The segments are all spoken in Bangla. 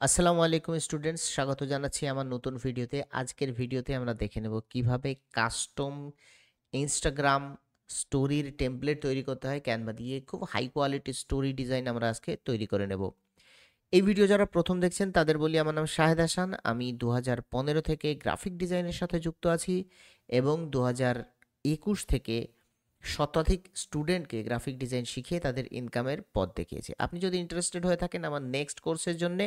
আসসালামু আলাইকুম স্টুডেন্টস, স্বাগত জানাচ্ছি আমার নতুন ভিডিওতে। আজকের ভিডিওতে আমরা দেখে নেব কিভাবে কাস্টম ইনস্টাগ্রাম স্টোরির টেমপ্লেট তৈরি করতে হয় ক্যানভা দিয়ে। খুব হাই কোয়ালিটি স্টোরি ডিজাইন আমরা আজকে তৈরি করে নেব। এই ভিডিও যারা প্রথম দেখছেন তাদের বলি, আমার নাম শাহেদ হাসান। আমি 2015 থেকে গ্রাফিক ডিজাইনের সাথে যুক্ত আছি এবং 2021 থেকে শতাধিক স্টুডেন্টকে গ্রাফিক ডিজাইন শিখিয়ে তাদের ইনকামের পথ দেখিয়েছি। আপনি যদি ইন্টারেস্টেড হয়ে থাকেন আমার নেক্সট কোর্সের জন্যে,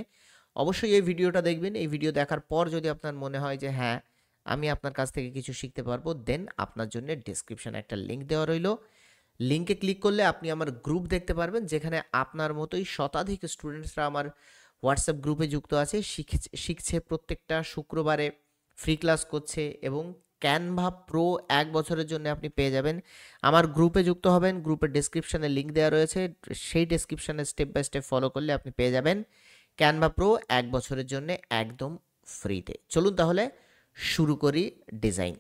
অবশ্যই এই ভিডিওটা দেখবেন। এই ভিডিও দেখার পর যদি আপনার মনে হয় যে হ্যাঁ, আমি আপনার কাছ থেকে কিছু শিখতে পারবো, দেন আপনার জন্য ডেসক্রিপশনে একটা লিঙ্ক দেওয়া রইলো। লিঙ্কে ক্লিক করলে আপনি আমার গ্রুপ দেখতে পারবেন, যেখানে আপনার মতোই শতাধিক স্টুডেন্টসরা আমার হোয়াটসঅ্যাপ গ্রুপে যুক্ত আছে, শিখছে। প্রত্যেকটা শুক্রবারে ফ্রি ক্লাস করছে এবং ক্যানভা প্রো 1 বছরের জন্য আপনি পেয়ে যাবেন। আমার গ্রুপে যুক্ত হবেন, গ্রুপের ডেসক্রিপশানে লিঙ্ক দেওয়া রয়েছে, সেই ডেসক্রিপশানে স্টেপ বাই স্টেপ ফলো করলে আপনি পেয়ে যাবেন ক্যানভা প্রো 1 বছরের জন্য একদম ফ্রিতে। চলুন তাহলে শুরু করি ডিজাইন।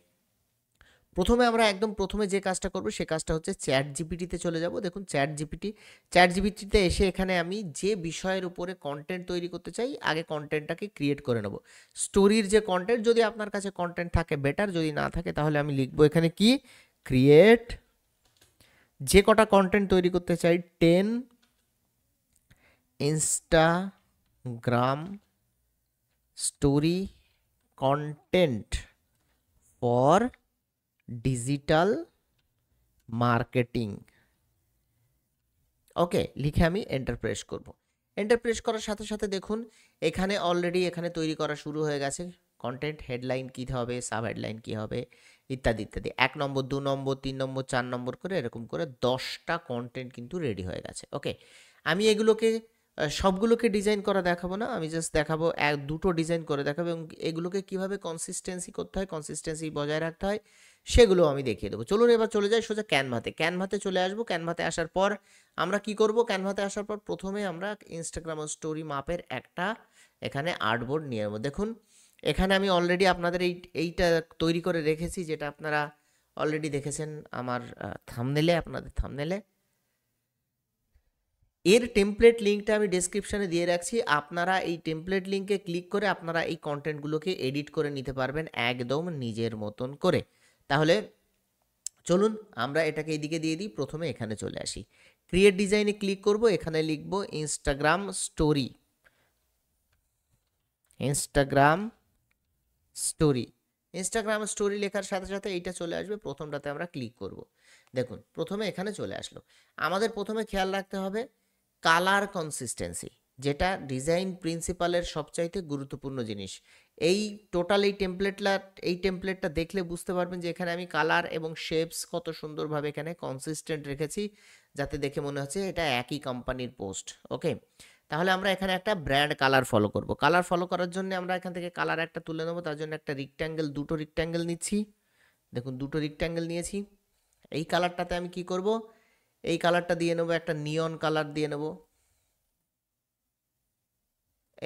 প্রথমে আমরা একদম প্রথমে যে কাজটা করব সে কাজটা হচ্ছে চ্যাট জিপিটিতে চলে যাব। দেখুন চ্যাট জিপিটিতে এসে এখানে আমি যে বিষয়ের উপরে কন্টেন্ট তৈরি করতে চাই, আগে কন্টেন্টটাকে ক্রিয়েট করে নেব। স্টোরির যে কন্টেন্ট, যদি আপনার কাছে কন্টেন্ট থাকে বেটার, যদি না থাকে তাহলে আমি লিখব এখানে কি, ক্রিয়েট। যে কটা কন্টেন্ট তৈরি করতে চাই, 10 Instagram story content for digital marketing. Okay, লিখে আমি এন্টার প্রেস করব। এন্টার প্রেস করার সাথে সাথে দেখুন এখানে অলরেডি এখানে তৈরি করা শুরু হয়ে গেছে। কন্টেন্ট হেডলাইন কী হবে, সাব হেডলাইন কী হবে, ইত্যাদি ইত্যাদি। 1 নম্বর, 2 নম্বর, 3 নম্বর, 4 নম্বর করে এরকম করে 10টা কন্টেন্ট কিন্তু রেডি হয়ে গেছে। ওকে, আমি এগুলোকে সবগুলোকে ডিজাইন করা দেখাবো না, আমি জাস্ট দেখাবো দুটো ডিজাইন করে দেখাবো এবং এগুলোকে কিভাবে কনসিস্টেন্সি করতে হয়, কনসিস্টেন্সি বজায় রাখতে হয়, সেগুলো আমি দেখিয়ে দেবো। চলুন এবার চলে যাই সোজা ক্যানভাতে চলে আসবো। ক্যানভাতে আসার পর আমরা কি করব, ক্যানভাতে আসার পর প্রথমে আমরা ইনস্টাগ্রাম স্টোরি মাপের একটা এখানে আর্টবোর্ড নিয়ে নেব। দেখুন এখানে আমি অলরেডি আপনাদের এইটা তৈরি করে রেখেছি, যেটা আপনারা অলরেডি দেখেছেন আমার থাম্বনেলে, আপনাদের থাম্বনেলে। এর টেমপ্লেট লিঙ্কটা আমি ডেসক্রিপশানে দিয়ে রাখছি। আপনারা এই টেমপ্লেট লিঙ্কে ক্লিক করে আপনারা এই কন্টেন্টগুলোকে এডিট করে নিতে পারবেন একদম নিজের মতন করে। তাহলে চলুন আমরা এটাকে এইদিকে দিয়ে দিই। প্রথমে এখানে চলে আসি, ক্রিয়েট ডিজাইনে ক্লিক করব, এখানে লিখব Instagram story. Instagram story Instagram story লেখার সাথে সাথে এইটা চলে আসবে, প্রথমটাতে আমরা ক্লিক করব। দেখুন প্রথমে এখানে চলে আসলো। আমাদের প্রথমে খেয়াল রাখতে হবে কালার কনসিস্টেন্সি, যেটা ডিজাইন প্রিন্সিপালের সবচাইতে গুরুত্বপূর্ণ জিনিস। এই টোটাল এই টেমপ্লেটটা দেখলে বুঝতে পারবেন যে এখানে আমি কালার এবং শেপস কত সুন্দরভাবে এখানে কনসিস্টেন্ট রেখেছি, যাতে দেখে মনে হচ্ছে এটা একই কোম্পানির পোস্ট। ওকে, তাহলে আমরা এখানে একটা ব্র্যান্ড কালার ফলো করব। কালার ফলো করার জন্য আমরা এখান থেকে কালার একটা তুলে নেব, তার জন্য একটা রেক্ট্যাঙ্গেল, দুটো রেক্ট্যাঙ্গেল নিচ্ছি। দেখুন দুটো রেক্ট্যাঙ্গেল নিয়েছি। এই কালারটাতে আমি কি করব, এই কালারটা দিয়ে নেব, একটা নিয়ন কালার দিয়ে নেব,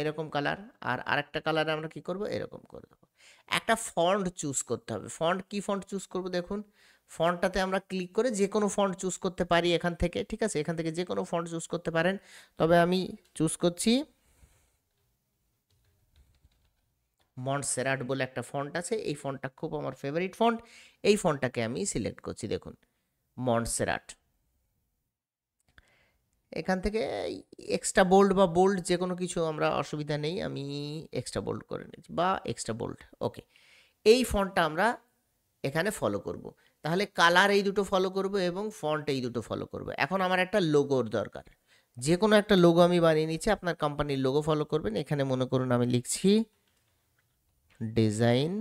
এরকম কালার। আর আরেকটা কালারে আমরা কি করব, এরকম করে দেবো। একটা ফন্ট চুজ করতে হবে। ফন্ট, কি ফন্ট চুজ করব, দেখুন ফন্টটাতে আমরা ক্লিক করে যে কোনো ফন্ট চুজ করতে পারি এখান থেকে, ঠিক আছে, এখান থেকে যে কোনো ফন্ট চুজ করতে পারেন। তবে আমি চুজ করছি মন্টসেরাট বলে একটা ফন্ট আছে, এই ফন্টটা খুব আমার ফেভারিট ফন্ট, এই ফন্টটাকে আমি সিলেক্ট করছি। দেখুন মন্টসেরাট। এখান থেকে এক্সট্রা বোল্ড বা বোল্ড যে কোনো কিছু আমরা অসুবিধা নেই, আমি এক্সট্রা বোল্ড করে নিচ্ছি বা এক্সট্রা বোল্ড। ওকে, এই ফন্টটা আমরা এখানে ফলো করব। তাহলে কালার এই দুটো ফলো করব এবং ফন্ট এই দুটো ফলো করব। এখন আমার একটা লোগোর দরকার, যে কোনো একটা লোগো আমি বানিয়ে নিচ্ছি। আপনার কোম্পানির লোগো ফলো করবেন। এখানে মনে করুন আমি লিখছি ডিজাইন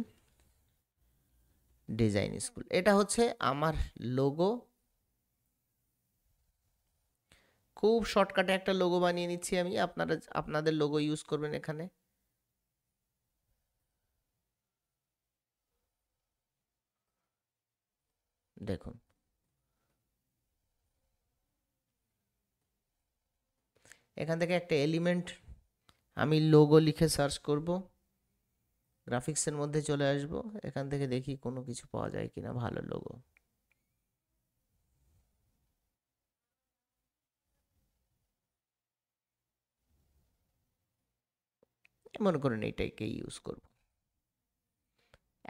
স্কুল, এটা হচ্ছে আমার লোগো। খুব শর্টকাটে একটা লোগো বানিয়ে নিচ্ছি আমি, আপনারা আপনাদের লোগো ইউজ করবেন এখানে। দেখুন এখান থেকে একটা এলিমেন্ট আমি লোগো লিখে সার্চ করব, গ্রাফিক্সের মধ্যে চলে আসব, এখান থেকে দেখি কোনো কিছু পাওয়া যায় কিনা ভালো লোগো। মনে করুন এইটাকে ইউজ করব।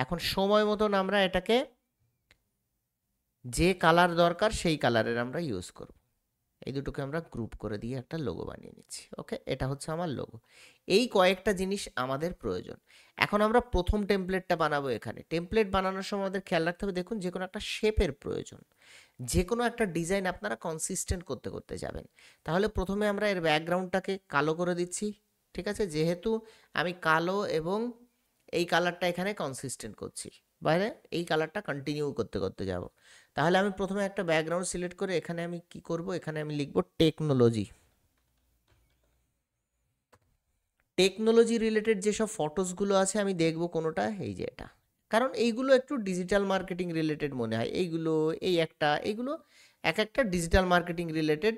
এখন সময় মতন আমরা এটাকে যে কালার দরকার সেই কালারের আমরা ইউজ করব। এই দুটোকে আমরা গ্রুপ করে দিয়ে একটা লোগো বানিয়ে নিচ্ছি। ওকে, এটা হচ্ছে আমার লোগো। এই কয়েকটা জিনিস আমাদের প্রয়োজন। এখন আমরা প্রথম টেমপ্লেটটা বানাবো। এখানে টেমপ্লেট বানানোর সময় আমাদের খেয়াল রাখতে হবে, দেখুন যে কোনো একটা শেপের প্রয়োজন, যে কোনো একটা ডিজাইন আপনারা কনসিস্টেন্ট করতে করতে যাবেন। তাহলে প্রথমে আমরা এর ব্যাকগ্রাউন্ডটাকে কালো করে দিচ্ছি। ঠিক আছে, যেহেতু আমি কালো এবং এই কালারটা এখানে কনসিস্টেন্ট করছি, বাইরে এই কালারটা কন্টিনিউ করতে করতে যাব। তাহলে আমি প্রথমে একটা ব্যাকগ্রাউন্ড সিলেক্ট করে এখানে আমি কি করব, এখানে আমি লিখব টেকনোলজি। টেকনোলজি রিলেটেড যেসব ফটোসগুলো আছে আমি দেখব কোনোটা, এই যে এটা, কারণ এইগুলো একটু ডিজিটাল মার্কেটিং রিলেটেড মনে হয়। এইগুলো এই একটা, এইগুলো এক একটা ডিজিটাল মার্কেটিং রিলেটেড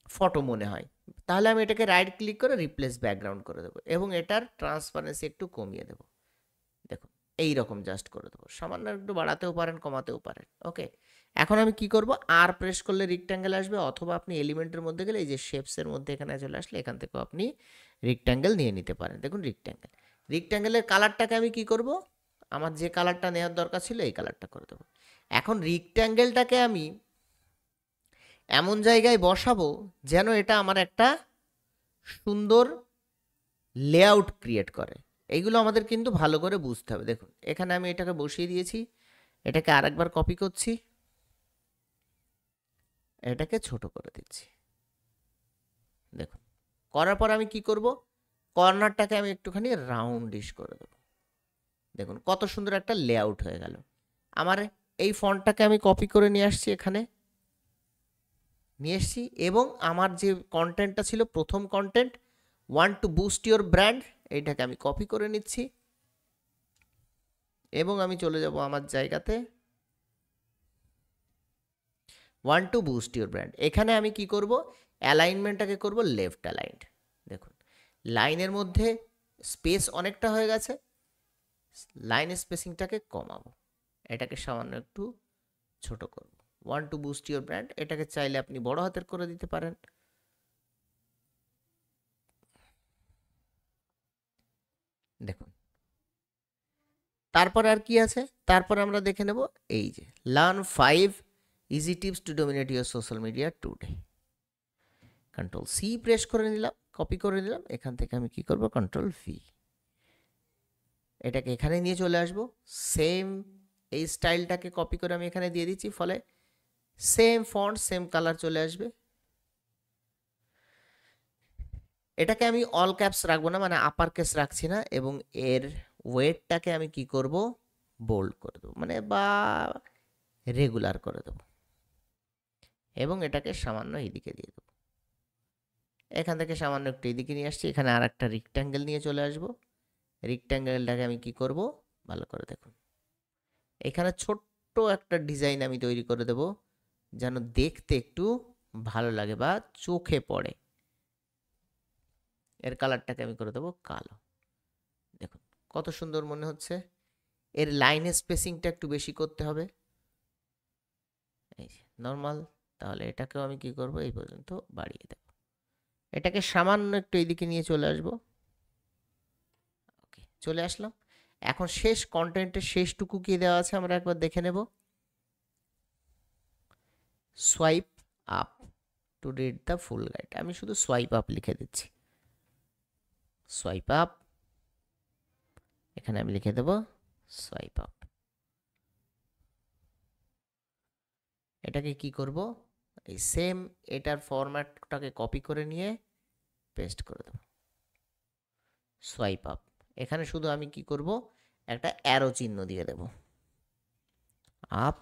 ফটো মনে হয়। তাহলে আমি এটাকে রাইট ক্লিক করে রিপ্লেস ব্যাকগ্রাউন্ড করে দেবো এবং এটার ট্রান্সপারেন্সি একটু কমিয়ে দেবো। দেখুন এই রকম জাস্ট করে দেবো, সামান্য একটু বাড়াতেও পারেন কমাতেও পারেন। ওকে, এখন আমি কি করব, আর প্রেস করলে রেক্ট্যাঙ্গেল আসবে, অথবা আপনি এলিমেন্টের মধ্যে গেলে এই যে শেপসের মধ্যে এখানে চলে আসলে এখান থেকেও আপনি রেক্ট্যাঙ্গেল নিয়ে নিতে পারেন। দেখুন রেক্ট্যাঙ্গেল, রেক্ট্যাঙ্গেলের কালারটাকে আমি কি করব, আমার যে কালারটা নেওয়ার দরকার ছিল এই কালারটা করে দেবো। এখন রেক্ট্যাঙ্গেলটাকে আমি এমন জায়গায় বসাবো যেন এটা আমার একটা সুন্দর লেআউট ক্রিয়েট করে। এইগুলো আমাদের কিন্তু ভালো করে বুঝতে হবে। দেখুন এখানে আমি এটাকে বসিয়ে দিয়েছি, এটাকে আরেকবার কপি করছি, এটাকে ছোট করে দিচ্ছি। দেখুন করার পর আমি কি করব, কর্নারটাকে আমি একটুখানি রাউন্ডিশ করে দেবো। দেখুন কত সুন্দর একটা লেআউট হয়ে গেল। আমার এই ফন্টটাকে আমি কপি করে নিয়ে আসছি, এখানে নিয়ে এসছি, এবং আমার যে কন্টেন্টটা ছিল প্রথম content, want to boost your brand, এইটাকে আমি কপি করে নিচ্ছি এবং আমি চলে যাব আমার জায়গাতে, want to boost your brand. এখানে আমি কি করব, অ্যালাইনমেন্টটাকে করব লেফট অ্যালাইন্ড। দেখুন লাইনের মধ্যে স্পেস অনেকটা হয়ে গেছে, লাইন স্পেসিংটাকে কমাবো, এটাকে সামান্য একটু ছোট করব। Want to boost your brand, এটাকে চাইলে আপনি বড় হাতের করে দিতে পারেন। দেখুন তারপর আর কি আছে, তারপর আমরা দেখে নেব এই যে learn 5 easy tips to dominate your social media today. Control C press করে নিলাম, কপি করে নিলাম, এখান থেকে আমি কি করব, কন্ট্রোল ভি, এটাকে এখানে নিয়ে চলে আসব। সেম এই স্টাইলটাকে কপি করে আমি এখানে দিয়ে দিচ্ছি, ফলে সেম ফন্ট সেম কালার চলে আসবে। এটাকে আমি অল ক্যাপস রাখবো না, মানে আপার কেস রাখছি না, এবং এর ওয়েটটাকে আমি কি করব, বোল্ড করে দেবো, মানে বা রেগুলার করে দেবো, এবং এটাকে সামান্য এইদিকে দিয়ে দেবো। এখান থেকে সামান্য একটু এদিকে নিয়ে আসছি, এখানে আর একটা রেক্ট্যাঙ্গেল নিয়ে চলে আসবো। রেক্ট্যাঙ্গেলটাকে আমি কি করব, ভালো করে দেখুন, এখানে ছোট্ট একটা ডিজাইন আমি তৈরি করে দেব যেন দেখতে একটু ভালো লাগে বা চোখে পড়ে। এর কালারটাকে আমি করে দেবো কালো। দেখুন কত সুন্দর মনে হচ্ছে। এর লাইনের স্পেসিংটা একটু বেশি করতে হবে, এই নর্মাল। তাহলে এটাকেও আমি কি করব, এই পর্যন্ত বাড়িয়ে দেব, এটাকে সামান্য একটু এইদিকে নিয়ে চলে আসব। ওকে, চলে আসলাম। এখন শেষ কন্টেন্টের শেষটুকু কি দেওয়া আছে আমরা একবার দেখে নেব। Swipe up to read the full guide, আমি শুধু সোয়াইপ আপ লিখে দিচ্ছি, সোয়াইপ আপ, এখানে আমি লিখে দেব সোয়াইপ আপ। এটাকে কি করব, এই সেম এটার ফরম্যাটটাকে কপি করে নিয়ে পেস্ট করে দেব, সোয়াইপ আপ। এখানে শুধু আমি কি করব, একটা অ্যারো চিহ্ন দিয়ে দেব, আপ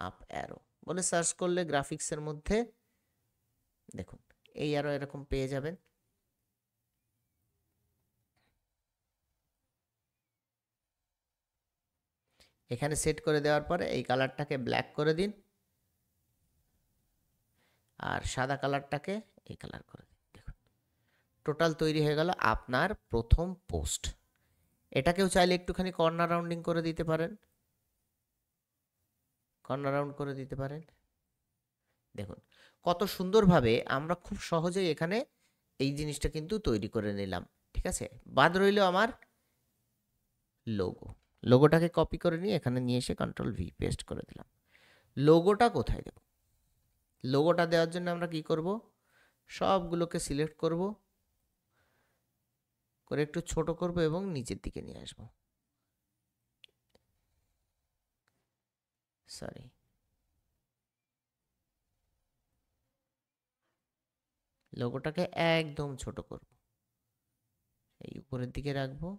আপ অ্যারো বলে সার্চ করলে গ্রাফিক্সের মধ্যে দেখুন এই অ্যারো এরকম পেয়ে যাবেন। এখানে সেট করে দেওয়ার পরে এই কালারটাকে ব্ল্যাক করে দিন, আর সাদা কালারটাকে এই কালার করে দিন। দেখুন টোটাল তৈরি হয়ে গেল আপনার প্রথম পোস্ট। এটাকেও চাইলে একটুখানি কর্নার রাউন্ডিং করে দিতে পারেন, কর্নার রাউন্ড করে দিতে পারেন। দেখুন কত সুন্দরভাবে আমরা খুব সহজেই এখানে এই জিনিসটা কিন্তু তৈরি করে নিলাম, ঠিক আছে। বাদ রইল আমার লোগো। লোগোটাকে কপি করে নিয়ে এখানে নিয়ে এসে Ctrl+V পেস্ট করে দিলাম। লোগোটা কোথায় দেব? লোগোটা দেওয়ার জন্য আমরা কি করব, সবগুলোকে সিলেক্ট করব, করে একটু ছোট করব এবং নিচের দিকে নিয়ে আসব। সরি, লোগোটাকে একদম ছোট করব, এই উপরের দিকে রাখবো,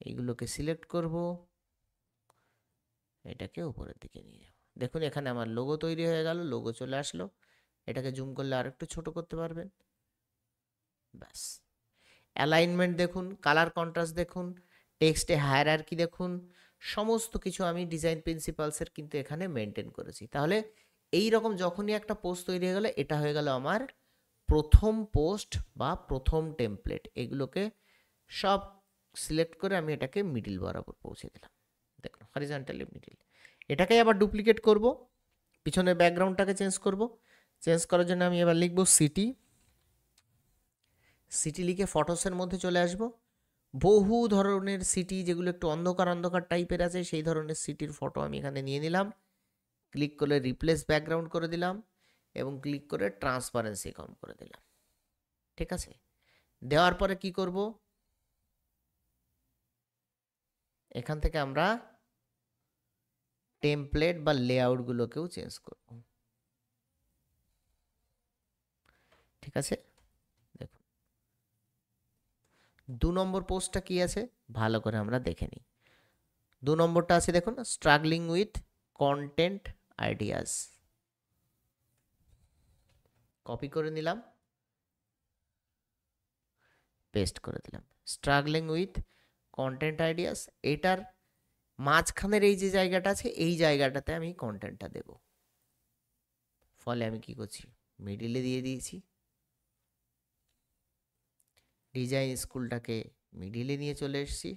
এইগুলোকে সিলেক্ট করব, এটাকে উপরের দিকে নিয়ে যাব। দেখুন এখানে আমার লোগো তৈরি হয়ে গেল, লোগো চলে আসলো। এটাকে জুম করলে আর একটু ছোট করতে পারবেন, ব্যাস। অ্যালাইনমেন্ট দেখুন, কালার কন্ট্রাস্ট দেখুন, টেক্সটে হায়ারার্কি দেখুন, সমস্ত কিছু আমি ডিজাইন প্রিন্সিপালসের কিন্তু এখানে মেনটেন করেছি। তাহলে এই রকম যখনই একটা পোস্ট তৈরি হয়ে গেল, এটা হয়ে গেল আমার প্রথম পোস্ট বা প্রথম টেমপ্লেট। এগুলোকে সব সিলেক্ট করে আমি এটাকে মিডিল বরাবর পৌঁছে দিলাম, দেখুন হরিজন্টালি মিডিল। এটাকেই আবার ডুপ্লিকেট করব, পিছনের ব্যাকগ্রাউন্ডটাকে চেঞ্জ করব। চেঞ্জ করার জন্য আমি এবার লিখব সিটি। সিটি লিখে ফটোসের মধ্যে চলে আসব। বহু ধরনের সিটি যেগুলো একটু অন্ধকার অন্ধকার টাইপের আছে, সেই ধরনের সিটির ফটো আমি এখানে নিয়ে নিলাম। ক্লিক করে রিপ্লেস ব্যাকগ্রাউন্ড করে দিলাম এবং ক্লিক করে ট্রান্সপারেন্সি কম করে দিলাম, ঠিক আছে। দেওয়ার পরে কি করব, এখান থেকে আমরা টেমপ্লেট বা লেআউটগুলোকেও চেঞ্জ করব, ঠিক আছে। দেখুন 2 নম্বর পোস্টটা কি আছে ভালো করে আমরা দেখে নিই। 2 নম্বরটা আছে দেখুন, struggling with content ideas. Copy করে নিলাম, পেস্ট করে দিলাম। স্ট্রাগলিং উইথ কন্টেন্ট আইডিয়াস, এটার মাঝখানের এই যে জায়গাটা আছে, এই জায়গাটাতে আমি কন্টেন্টটা দেব। ফলে আমি কি করছি, মিডিলে দিয়ে দিয়েছি। ডিজাইন স্কুলটাকে মিডিলে নিয়ে চলে এসেছি।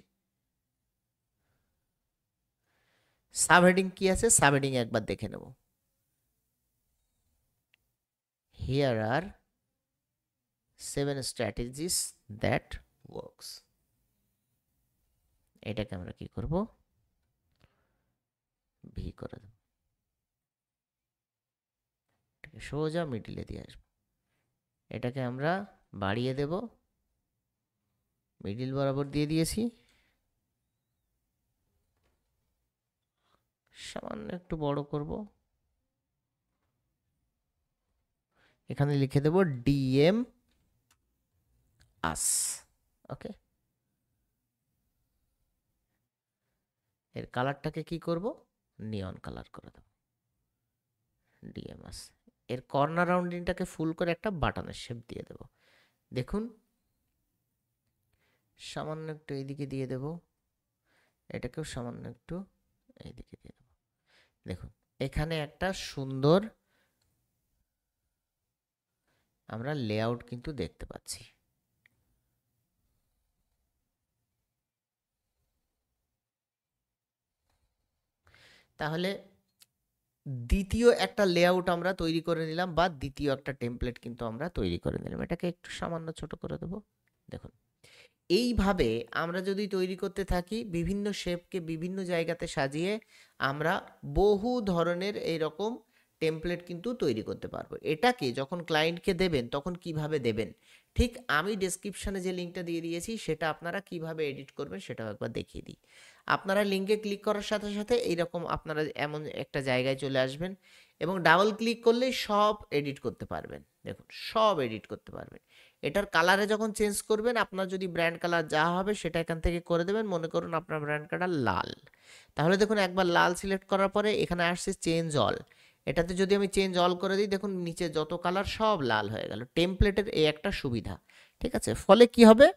সাবহেডিং কি আছে, সাবহেডিং একবার দেখে নেব। Here are 7 strategies that works। এটাকে আমরা কি করব, ভি করে দেব, সোজা মিডিলে দিয়ে আসবো। এটাকে আমরা বাড়িয়ে দেব, মিডিল বরাবর দিয়ে দিয়েছি। সামান্য একটু বড় করব, এখানে লিখে দেব ডিএম আস, ওকে। এর কালারটাকে কি করব, নিয়ন কালার করে দেব, ডিএম আস। এর কর্নার রাউন্ডিংটাকে ফুল করে একটা বাটনের শেপ দিয়ে দেব। দেখুন সামান্য একটু এইদিকে দিয়ে দেব, এটাকেও সামান্য একটু এইদিকে দিয়ে দেব। দেখুন এখানে একটা সুন্দর আমরা লেআউট কিন্তু দেখতে পাচ্ছি। তাহলে দ্বিতীয় একটা লেআউট আমরা তৈরি করে নিলাম, বা দ্বিতীয় একটা টেমপ্লেট কিন্তু আমরা তৈরি করে নিলাম। এটাকে একটু সামান্য ছোট করে দেব। দেখুন এইভাবে আমরা যদি তৈরি করতে থাকি, বিভিন্ন শেপকে বিভিন্ন জায়গাতে সাজিয়ে আমরা বহু ধরনের এইরকম টেমপ্লেট কিন্তু তৈরি করতে পারবো। এটাকে যখন ক্লায়েন্টকে দেবেন তখন কিভাবে দেবেন, ঠিক আমি ডেসক্রিপশানে যে লিঙ্কটা দিয়ে দিয়েছি সেটা আপনারা কিভাবে এডিট করবেন সেটাও একবার দেখিয়ে দিই। আপনারা লিঙ্কে ক্লিক করার সাথে সাথে এইরকম আপনারা এমন একটা জায়গায় চলে আসবেন এবং ডাবল ক্লিক করলেই সব এডিট করতে পারবেন। দেখুন সব এডিট করতে পারবেন। এটার কালারে যখন চেঞ্জ করবেন, আপনার যদি ব্র্যান্ড কালার যা হবে সেটা এখান থেকে করে দেবেন। মনে করুন আপনার ব্র্যান্ড কালার লাল, তাহলে দেখুন একবার লাল সিলেক্ট করার পরে এখানে আসছে চেঞ্জ অল। এটাতে যদি আমি চেঞ্জ অল করে দিই, দেখুন নিচে যত কালার সব লাল হয়ে গেল। টেমপ্লেটের এই একটা সুবিধা, ঠিক আছে। ফলে কি হবে,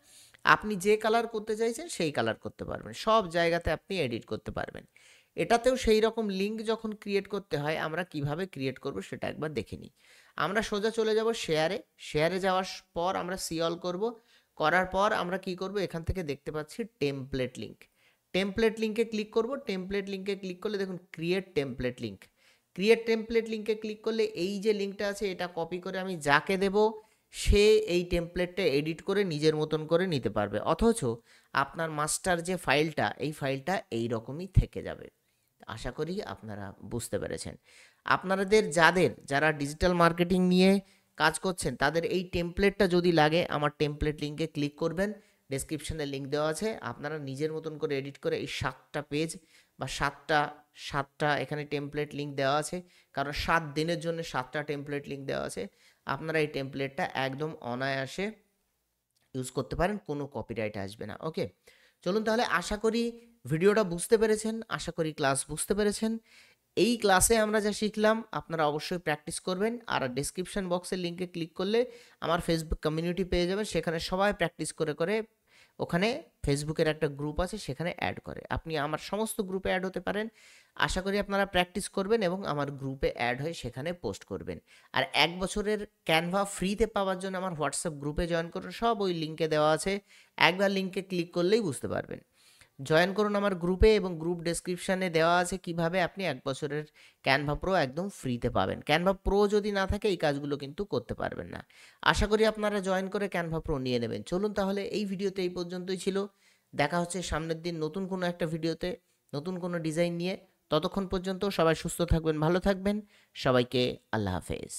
আপনি যে কালার করতে চাইছেন সেই কালার করতে পারবেন, সব জায়গাতে আপনি এডিট করতে পারবেন। এটাতেও সেই রকম লিঙ্ক যখন ক্রিয়েট করতে হয়, আমরা কিভাবে ক্রিয়েট করব সেটা একবার দেখে নিই। আমরা সোজা চলে যাব শেয়ারে। শেয়ারে যাওয়ার পর আমরা সি অল করব, করার পর আমরা কি করব, এখান থেকে দেখতে পাচ্ছি টেমপ্লেট লিঙ্ক। টেমপ্লেট লিঙ্কে ক্লিক করব। টেমপ্লেট লিঙ্কে ক্লিক করলে দেখুন create template link. Create template লিঙ্কে ক্লিক করলে এই যে লিঙ্কটা আছে এটা কপি করে আমি যাকে দেব সে এই টেমপ্লেটটা এডিট করে নিজের মতন করে নিতে পারবে, অথচ আপনার মাস্টার যে ফাইলটা, এই ফাইলটা এই রকমই থেকে যাবে। আশা করি আপনারা বুঝতে পেরেছেন। আপনাদের যারা ডিজিটাল মার্কেটিং নিয়ে কাজ করছেন, তাদের এই টেমপ্লেটটা যদি লাগে, আমার টেমপ্লেট লিঙ্কে ক্লিক করবেন, ডেসক্রিপশনে লিঙ্ক দেওয়া আছে। আপনারা নিজের মতন করে এডিট করে এই 7টা পেজ বা সাতটা এখানে টেমপ্লেট লিঙ্ক দেওয়া আছে, কারণ 7 দিনের জন্য 7টা টেমপ্লেট লিঙ্ক দেওয়া আছে। আপনারা এই টেমপ্লেটটা একদম অনায়াসে ইউজ করতে পারেন, কোনো কপিরাইট আসবে না। ওকে, চলুন তাহলে, আশা করি ভিডিওটা বুঝতে পেরেছেন, আশা করি ক্লাস বুঝতে পেরেছেন। এই ক্লাসে আমরা যা শিখলাম আপনারা অবশ্যই প্র্যাকটিস করবেন, আর ডেসক্রিপশন বক্সের লিঙ্কে ক্লিক করলে আমার ফেসবুক কমিউনিটি পেয়ে যাবেন, সেখানে সবাই প্র্যাকটিস করে করে ওখানে ফেসবুকের একটা গ্রুপ আছে, সেখানে অ্যাড করে আপনি আমার সমস্ত গ্রুপে অ্যাড হতে পারেন। আশা করি আপনারা প্র্যাকটিস করবেন এবং আমার গ্রুপে অ্যাড হয়ে সেখানে পোস্ট করবেন। আর 1 বছরের ক্যানভা ফ্রিতে পাওয়ার জন্য আমার হোয়াটসঅ্যাপ গ্রুপে জয়েন করুন, সব ওই লিঙ্কে দেওয়া আছে, একবার লিঙ্কে ক্লিক করলেই বুঝতে পারবেন। জয়েন করুন আমার গ্রুপে, এবং গ্রুপ ডেসক্রিপশানে দেওয়া আছে কিভাবে আপনি 1 বছরের ক্যানভা প্রো একদম ফ্রিতে পাবেন। ক্যানভা প্রো যদি না থাকে এই কাজগুলো কিন্তু করতে পারবেন না। আশা করি আপনারা জয়েন করে ক্যানভা প্রো নিয়ে নেবেন। চলুন তাহলে, এই ভিডিওতে এই পর্যন্তই ছিল। দেখা হচ্ছে সামনের দিন নতুন কোনো একটা ভিডিওতে, নতুন কোনো ডিজাইন নিয়ে। ততক্ষণ পর্যন্ত সবাই সুস্থ থাকবেন, ভালো থাকবেন। সবাইকে আল্লাহ হাফেজ।